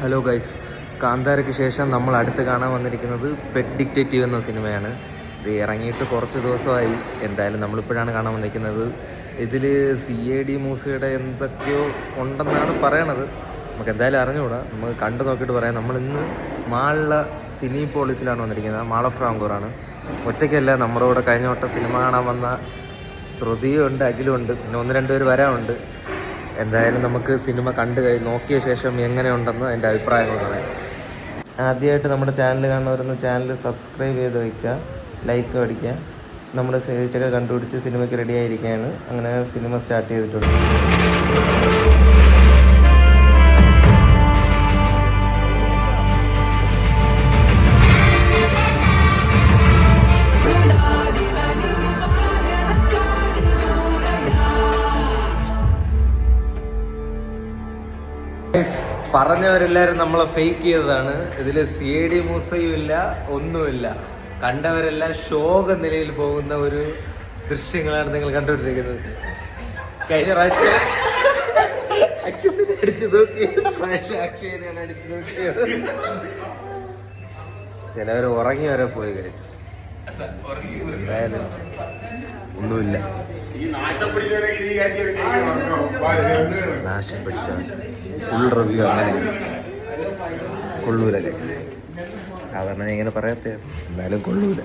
Hello guys, കാന്താരയ്ക്ക് ശേഷം നമ്മൾ അടുത്ത് കാണാൻ വന്നിരിക്കുന്നത് പെറ്റ് ഡിക്റ്റേറ്റീവ് എന്ന സിനിമയാണ്. ഇത് ഇറങ്ങിയിട്ട് കുറച്ച് ദിവസമായി. എന്തായാലും നമ്മളിപ്പോഴാണ് കാണാൻ വന്നിരിക്കുന്നത്. ഇതിൽ CID മൂസയുടെ എന്തൊക്കെയോ ഉണ്ടെന്നാണ് പറയണത്. നമുക്ക് എന്തായാലും അറിഞ്ഞുകൂടാ, നമുക്ക് കണ്ടു നോക്കിയിട്ട് പറയാം. നമ്മളിന്ന് മാളില സിനിപോളിസിലാണ് വന്നിരിക്കുന്നത്. മാൾ ഓഫ് ട്രാവൻകൂറാണ്. ഒറ്റയ്ക്കല്ല, നമ്മുടെ കൂടെ കഴിഞ്ഞ വട്ടം സിനിമ കാണാൻ വന്ന ശ്രുതിയും ഉണ്ട്, അഖിലും ഉണ്ട്, പിന്നെ 1-2 പേര് വരാനുണ്ട്. എന്തായാലും നമുക്ക് സിനിമ നോക്കിയ ശേഷം എങ്ങനെയുണ്ടെന്ന് എൻ്റെ അഭിപ്രായങ്ങൾ പറയാം. ആദ്യമായിട്ട് നമ്മുടെ ചാനൽ കാണുന്നവരൊന്ന് ചാനൽ സബ്സ്ക്രൈബ് ചെയ്ത് വയ്ക്കുക, ലൈക്ക് അടിക്കുക. നമ്മുടെ സീറ്റൊക്കെ കണ്ടുപിടിച്ച് സിനിമയ്ക്ക് റെഡി ആയിരിക്കുകയാണ്. അങ്ങനെ സിനിമ സ്റ്റാർട്ട് ചെയ്തിട്ടുണ്ട്. പറഞ്ഞവരെല്ലാവരും നമ്മളെ ഫേക്ക് ചെയ്തതാണ്. ഇതിൽ CID മൂസയും ഇല്ല, ഒന്നുമില്ല. കണ്ടവരെല്ലാം ശോക നിലയിൽ പോകുന്ന ഒരു ദൃശ്യങ്ങളാണ് നിങ്ങൾ കണ്ടുകൊണ്ടിരിക്കുന്നത്. കഴിഞ്ഞ പ്രാവശ്യം അക്ഷത്തിനെ അടിച്ചു നോക്കി, അക്ഷയനെയാണ് അടിച്ചു നോക്കിയത്. ചിലവർ ഉറങ്ങി വരെ പോയി. കഴിച്ച് എന്തായാലും ഒന്നുമില്ല. നാശം പിടിച്ച ഫുൾ റിവ്യൂ അങ്ങനെ കൊള്ളൂല ഗൈസ്. സാധാരണ ഞാൻ ഇങ്ങനെ പറയാത്ത, എന്നാലും കൊള്ളൂല.